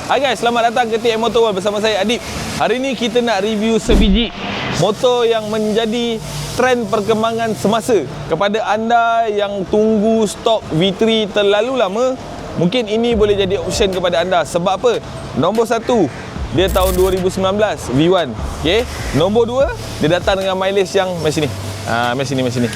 Hai guys, selamat datang ke TM Motor World bersama saya Adib. Hari ni kita nak review sebiji motor yang menjadi trend perkembangan semasa. Kepada anda yang tunggu stok V3 terlalu lama, mungkin ini boleh jadi option kepada anda. Sebab apa? Nombor 1, dia tahun 2019 V1. Okay. Nombor 2, dia datang dengan mileage yang macam ni. Macam ni.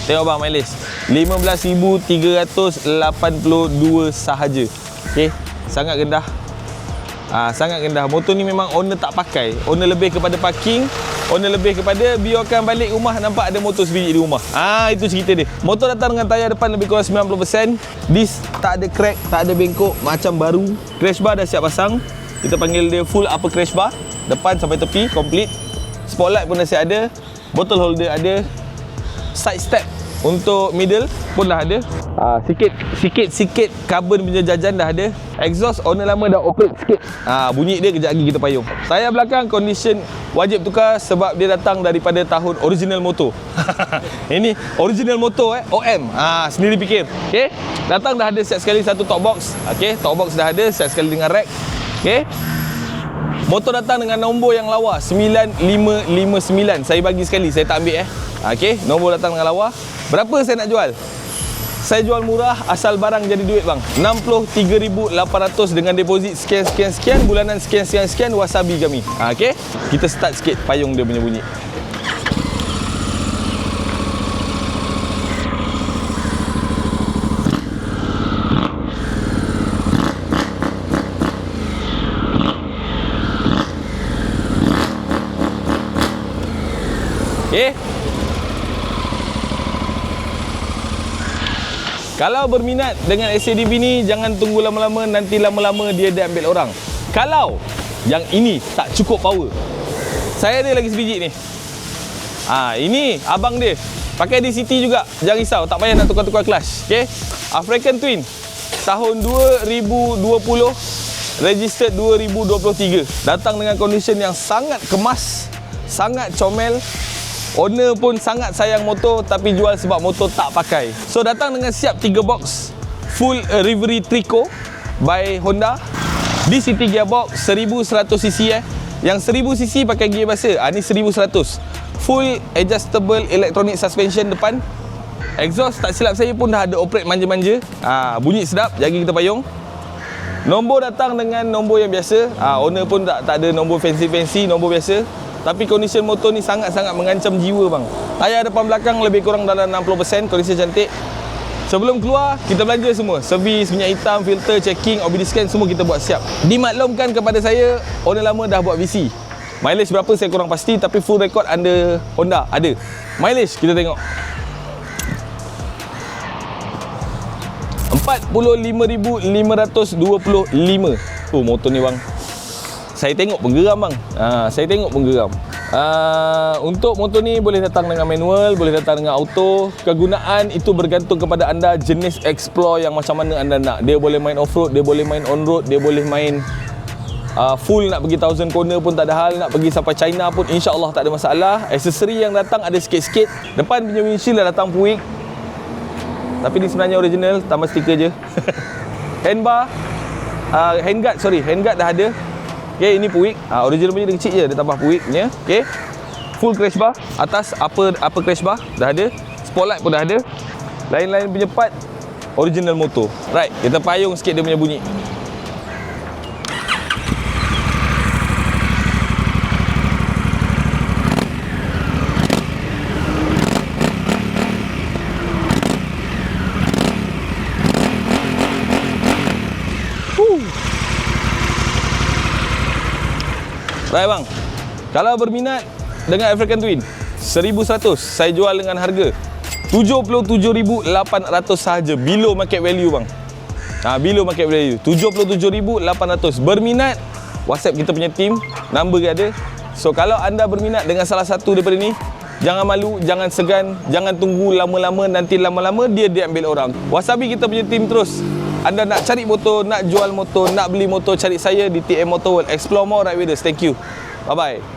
Tengok bang, mileage 15,382 sahaja. Okey, sangat rendah. Sangat rendah. Motor ni memang owner tak pakai. Owner lebih kepada parking, owner lebih kepada biarkan balik rumah nampak ada motor sebiji di rumah. Itu cerita dia. Motor datang dengan tayar depan lebih kurang 90%. Disc tak ada crack, tak ada bengkok, macam baru. Crash bar dah siap pasang. Kita panggil dia full upper crash bar, depan sampai tepi complete. Spotlight pun dah siap ada. Bottle holder ada. Side step untuk middle pun dah ada. Sikit carbon punya jajan dah ada. Exhaust owner lama dah operate sikit. Bunyi dia kejap lagi kita payung. Tayar belakang condition wajib tukar sebab dia datang daripada tahun original motor. Ini original motor OM. Sendiri fikir. Okey. Datang dah ada set sekali satu top box. Okey, top box dah ada set sekali dengan rack. Okey. Motor datang dengan nombor yang lawa 9559. Saya bagi sekali, saya tak ambil Okey, nombor datang dengan lawa. Berapa saya nak jual? Saya jual murah asal barang jadi duit bang. 63,800 dengan deposit sekian, bulanan sekian, wasabi kami. Okey, kita start sikit payung dia punya bunyi. Okey. Kalau berminat dengan SADB ni, jangan tunggu lama-lama, nanti lama-lama dia diambil orang. Kalau yang ini tak cukup power, saya ada lagi sebiji ni. Ini abang dia. Pakai DCT juga. Jangan risau, tak payah nak tukar-tukar clutch. Okey. African Twin tahun 2020, registered 2023. Datang dengan condition yang sangat kemas, sangat comel. Owner pun sangat sayang motor tapi jual sebab motor tak pakai. So datang dengan siap 3 box full Reverie Trico by Honda. DCT gearbox 1100cc Yang 1000cc pakai gear biasa. Ni 1100. Full adjustable electronic suspension depan. Exhaust tak silap saya pun dah ada operate manja-manja. Bunyi sedap. Jagi kita payung. Nombor datang dengan nombor yang biasa. Owner pun tak ada nombor fancy-fancy, nombor biasa. Tapi kondisi motor ni sangat-sangat mengancam jiwa bang. Tayar depan belakang lebih kurang dalam 60%, kondisi cantik. Sebelum keluar, kita belanja semua. Servis, minyak hitam, filter, checking, OBD scan, semua kita buat siap. Dimaklumkan kepada saya, owner lama dah buat VC. Mileage berapa saya kurang pasti, tapi full record under Honda ada. Mileage kita tengok 45,525. Motor ni bang, saya tengok pun geram bang. Untuk motor ni boleh datang dengan manual, boleh datang dengan auto. Kegunaan itu bergantung kepada anda, jenis explore yang macam mana anda nak. Dia boleh main off-road, dia boleh main on-road, dia boleh main full, nak pergi 1000 corner pun tak ada hal. Nak pergi sampai China pun insya-Allah tak ada masalah. Aksesori yang datang ada sikit-sikit. Depan punya windshield dah datang Puig. Tapi ni sebenarnya original, tambah stiker je. Handbar, handguard dah ada. Okey, ini Puig. Original punya dia kecil je, dia tambah Puig punya. Okey. Full crash bar, atas upper crash bar dah ada. Spotlight pun dah ada. Lain-lain punya part original motor. Right, kita payung sikit dia punya bunyi. Right bang, kalau berminat dengan African Twin 1100, saya jual dengan harga 77,800 sahaja, below market value bang. Below market value 77,800. Berminat, WhatsApp kita punya team, number ada. So kalau anda berminat dengan salah satu daripada ni, jangan malu, jangan segan, jangan tunggu lama-lama, nanti lama-lama dia diambil orang. Wasabi kita punya team terus. Anda nak cari motor, nak jual motor, nak beli motor, cari saya di TM Motor World. Explore more right with us. Thank you. Bye-bye.